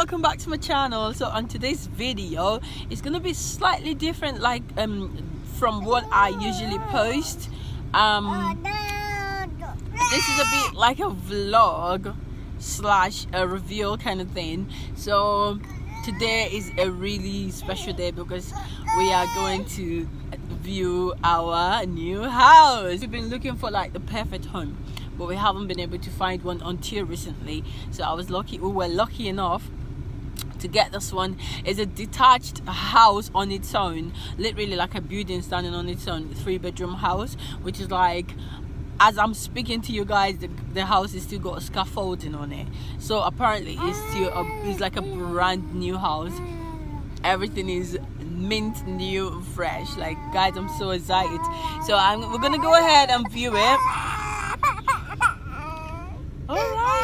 welcome back to my channel. So on today's video, it's gonna be slightly different, like from what I usually post. This is a bit like a vlog slash a reveal kind of thing. So today is a really special day because we are going to view our new house. We've been looking for like the perfect home, but we haven't been able to find one until recently. So we were lucky enough to get this one. It's a detached house on its own, literally like a building standing on its own, 3-bedroom house, which is like, as I'm speaking to you guys, the house is still got a scaffolding on it. So apparently it's like a brand new house. Everything is mint new, fresh. Like, guys, I'm so excited. So we're gonna go ahead and view it. All right.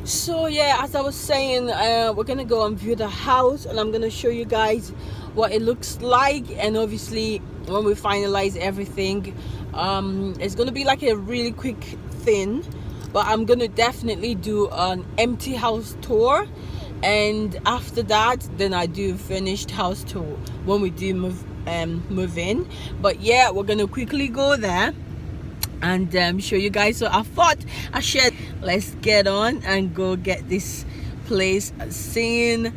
So yeah, as I was saying, we're gonna go and view the house, and I'm gonna show you guys what it looks like. And obviously, when we finalize everything, it's gonna be like a really quick thing, but I'm gonna definitely do an empty house tour, and after that then I do finished house tour when we do move in. But yeah, we're gonna quickly go there and show you guys. So I thought I should let's get on and go get this place seen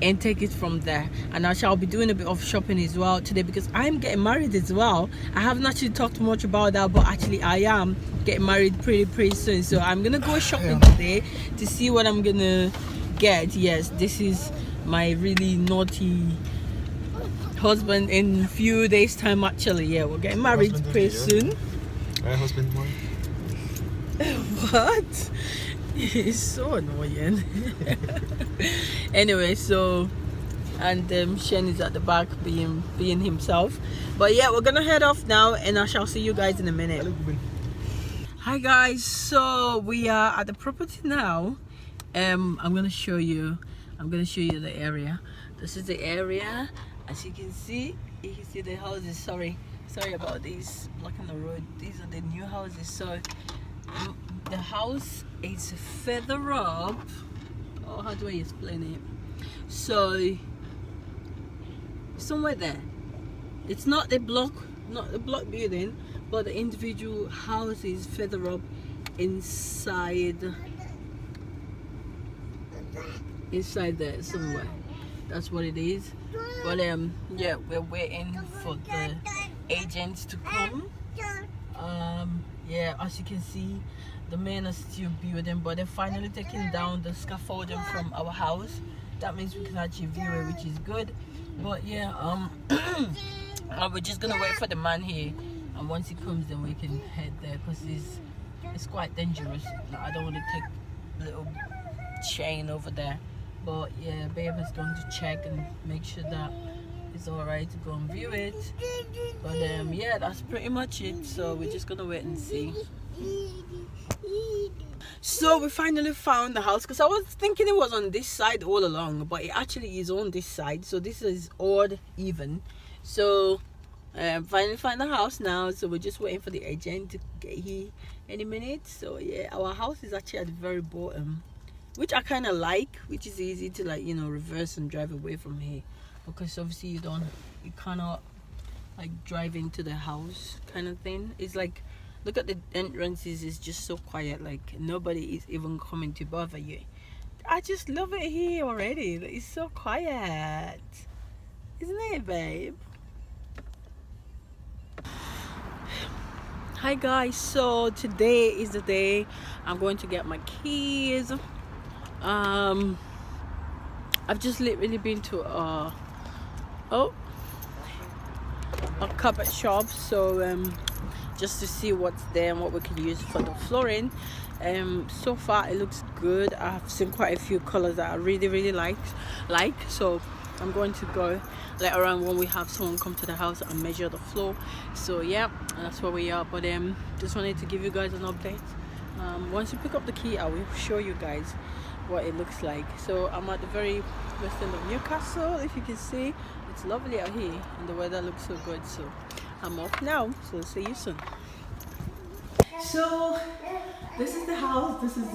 and take it from there. And I shall be doing a bit of shopping as well today because I'm getting married as well. I haven't actually talked much about that, but actually I am getting married pretty soon. So I'm gonna go shopping today to see what I'm gonna get. Yes, this is my really naughty husband in few days time. Actually, yeah, we're getting married pretty soon. My husband one. What? He's so annoying. Anyway, so and Shen is at the back being himself. But yeah, we're gonna head off now, and I shall see you guys in a minute. Hi guys, so we are at the property now. I'm gonna show you the area. This is the area. As you can see the houses. Sorry about these blocking the road. These are the new houses. So the house is further up. Oh, how do I explain it? So somewhere there. It's not the block building, but the individual house is further up inside there somewhere. That's what it is. But yeah, we're waiting for the agents to come. Yeah, as you can see, the men are still building, but they're finally taking down the scaffolding from our house. That means we can actually view it, which is good. But yeah, we're just gonna wait for the man here, and once he comes, then we can head there because it's quite dangerous. I don't want to take little chain over there. But yeah, babe is going to check and make sure that it's alright to go and view it. But yeah, that's pretty much it. So we're just gonna wait and see. So we finally found the house, because I was thinking it was on this side all along, but it actually is on this side. So this is odd even. So finally find the house now. So we're just waiting for the agent to get here any minute. So yeah, our house is actually at the very bottom, which I kind of like, which is easy to, like, you know, reverse and drive away from here, because obviously you cannot like drive into the house kind of thing. It's like, look at the entrances, it's just so quiet, like nobody is even coming to bother you. I just love it here already. It's so quiet, isn't it, babe? Hi guys, so today is the day I'm going to get my keys. I've just literally been to a carpet shop, so just to see what's there and what we can use for the flooring. So far it looks good. I've seen quite a few colors that I really like, so I'm going to go later on when we have someone come to the house and measure the floor. So yeah, that's where we are. But just wanted to give you guys an update. Once you pick up the key, I will show you guys what it looks like. So I'm at the very west end of Newcastle. If you can see, it's lovely out here and the weather looks so good. So I'm off now, so see you soon. So this is the house, this is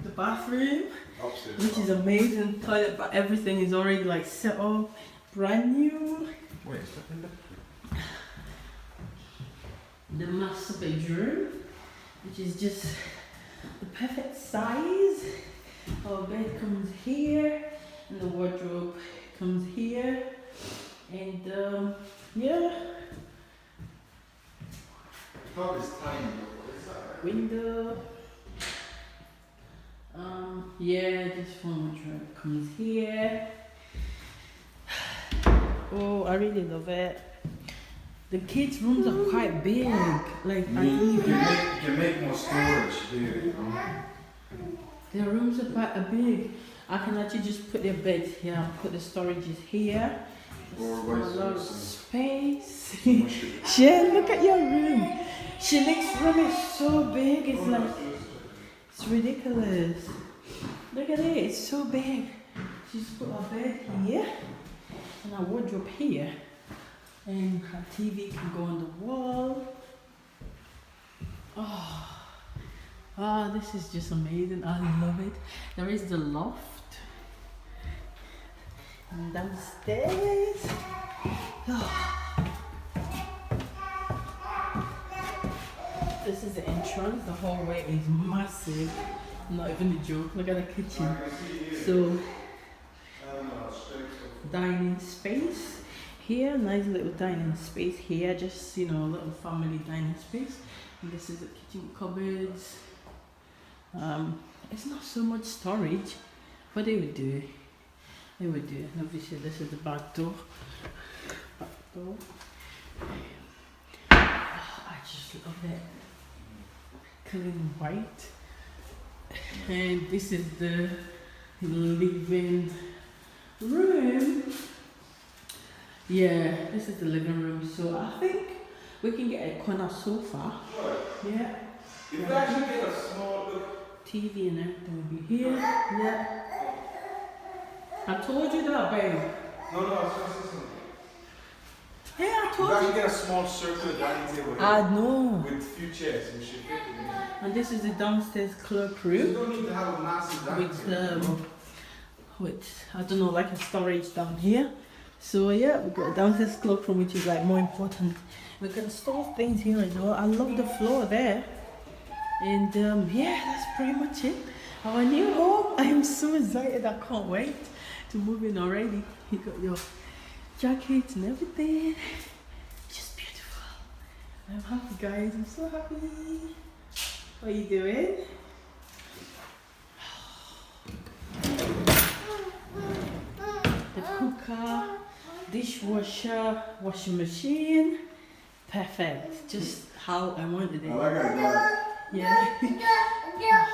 the bathroom, Upstairs. which is amazing. Toilet, but everything is already like set up, brand new. Wait, is that in there? The master bedroom, which is just the perfect size. Our bed comes here, and the wardrobe comes here, and yeah. Oh, it's tiny. What is that? Window. Yeah, this phone wardrobe comes here. Oh, I really love it. The kids' rooms are quite big. Like You can make more storage here. their rooms are quite big. I can actually just put their bed here, put the storages here. Or A vice lot of versa. space. Shen, look at your room. Shanik's room is so big. It's like, it's ridiculous. Look at it, it's so big. She's put her bed here and her wardrobe here. And her TV can go on the wall. Oh, this is just amazing. I love it. There is the loft. And downstairs. This is the entrance. The hallway is massive. Not even a joke. Look at the kitchen. So, dining space. Here, nice little dining space here, just a little family dining space. And this is the kitchen cupboards. It's not so much storage, but it would do. It would do. And obviously, this is the back door. I just love it. Clean white. And this is the living room. Yeah, this is the living room. So I think we can get a corner sofa. Yeah. If you actually get a small TV and everything will be here. Yeah. I told you that, babe. No, I was going to say something. Yeah, I You told you. actually get a small circular dining table here. I know. With few chairs, we should fit it in there. And this is the downstairs You cloakroom don't need to have a massive dining table. with I don't know, like a storage down here. So yeah, we got a downstairs cloakroom, which is like more important. We can store things here as well. I love the floor there. And yeah, that's pretty much it. Our new home. I am so excited. I can't wait to move in already. You got your jackets and everything. Just beautiful. I'm happy, guys. I'm so happy. What are you doing? The cooker, dishwasher, washing machine. Perfect. Just how I wanted it. I like it. Yeah.